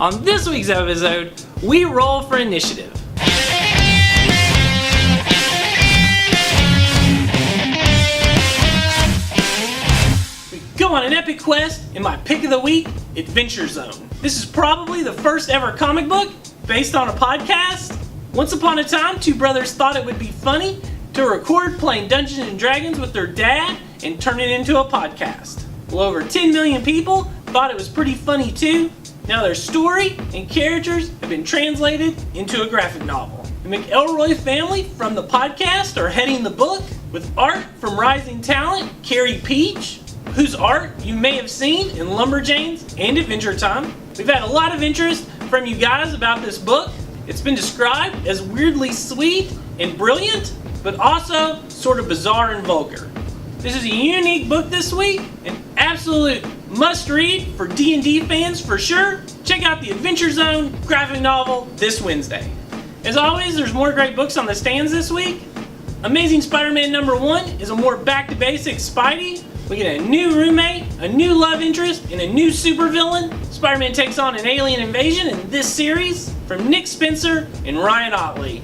On this week's episode, we roll for initiative. We go on an epic quest in my pick of the week, Adventure Zone. This is probably the first ever comic book based on a podcast. Once upon a time, two brothers thought it would be funny to record playing Dungeons and Dragons with their dad and turn it into a podcast. Well, over 10 million people thought it was pretty funny too. Now their story and characters have been translated into a graphic novel. The McElroy family from the podcast are heading the book with art from rising talent Carrie Peach, whose art you may have seen in Lumberjanes and Adventure Time. We've had a lot of interest from you guys about this book. It's been described as weirdly sweet and brilliant, but also sort of bizarre and vulgar. This is a unique book this week, an absolute must-read for D&D fans for sure. Check out the Adventure Zone graphic novel this Wednesday. As always, there's more great books on the stands this week. Amazing Spider-Man #1 is a more back-to-basics Spidey. We get a new roommate, a new love interest, and a new supervillain. Spider-Man takes on an alien invasion in this series from Nick Spencer and Ryan Ottley.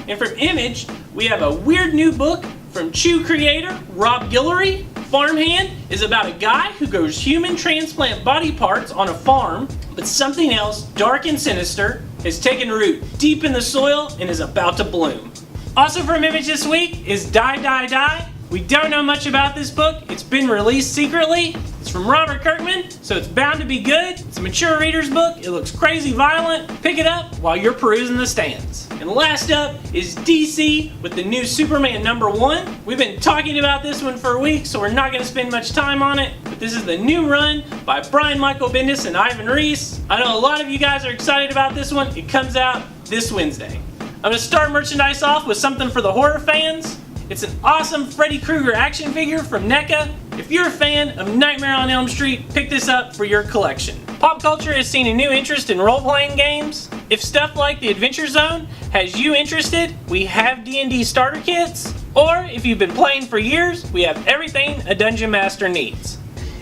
And from Image, we have a weird new book from Chew creator Rob Guillory. Farmhand is about a guy who grows human transplant body parts on a farm, but something else dark and sinister has taken root deep in the soil and is about to bloom. Also from Image this week is Die Die Die. We don't know much about this book. It's been released secretly. It's from Robert Kirkman, so it's bound to be good. It's a mature reader's book. It looks crazy violent. Pick it up while you're perusing the stands. And last up is DC with the new Superman #1. We've been talking about this one for a week, so we're not going to spend much time on it. But this is the new run by Brian Michael Bendis and Ivan Reis. I know a lot of you guys are excited about this one. It comes out this Wednesday. I'm going to start merchandise off with something for the horror fans. It's an awesome Freddy Krueger action figure from NECA. If you're a fan of Nightmare on Elm Street, pick this up for your collection. Pop culture has seen a new interest in role-playing games. If stuff like the Adventure Zone has you interested, we have D&D starter kits. Or if you've been playing for years, we have everything a Dungeon Master needs.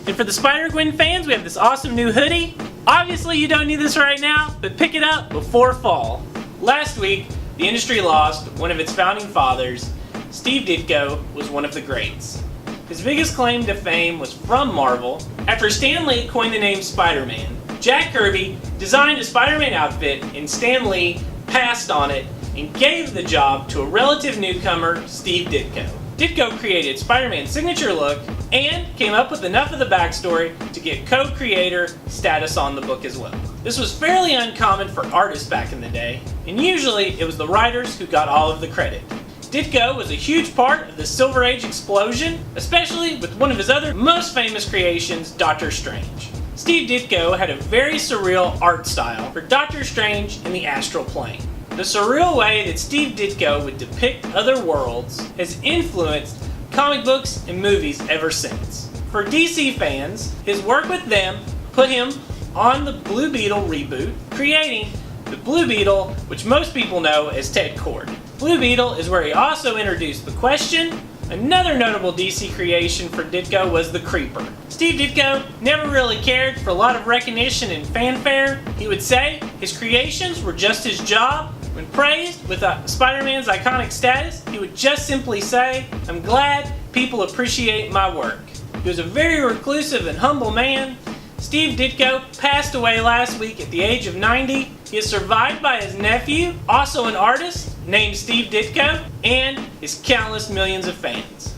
And for the Spider-Gwen fans, we have this awesome new hoodie. Obviously you don't need this right now, but pick it up before fall. Last week, the industry lost one of its founding fathers. Steve Ditko was one of the greats. His biggest claim to fame was from Marvel. After Stan Lee coined the name Spider-Man, Jack Kirby designed a Spider-Man outfit and Stan Lee passed on it and gave the job to a relative newcomer, Steve Ditko. Ditko created Spider-Man's signature look and came up with enough of the backstory to get co-creator status on the book as well. This was fairly uncommon for artists back in the day, and usually it was the writers who got all of the credit. Ditko was a huge part of the Silver Age explosion, especially with one of his other most famous creations, Doctor Strange. Steve Ditko had a very surreal art style for Doctor Strange in the astral plane. The surreal way that Steve Ditko would depict other worlds has influenced comic books and movies ever since. For DC fans, his work with them put him on the Blue Beetle reboot, creating the Blue Beetle, which most people know as Ted Kord. Blue Beetle is where he also introduced the Question. Another notable DC creation for Ditko was the Creeper. Steve Ditko never really cared for a lot of recognition and fanfare. He would say his creations were just his job. When praised with Spider-Man's iconic status, he would just simply say, "I'm glad people appreciate my work." He was a very reclusive and humble man. Steve Ditko passed away last week at the age of 90. He is survived by his nephew, also an artist, named Steve Ditko, and his countless millions of fans.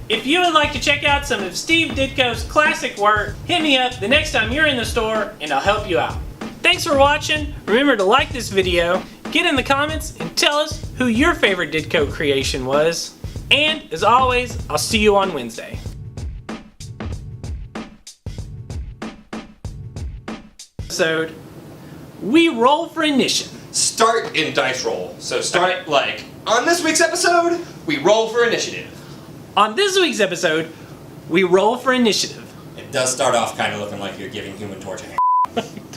If you would like to check out some of Steve Ditko's classic work, hit me up the next time you're in the store and I'll help you out. Thanks for watching. Remember to like this video, get in the comments, and tell us who your favorite Ditko creation was. And as always, I'll see you on Wednesday. Episode, we roll for initiative. Start in dice roll. So start like, on this week's episode, we roll for initiative. On this week's episode, we roll for initiative. It does start off kind of looking like you're giving Human Torch a hand.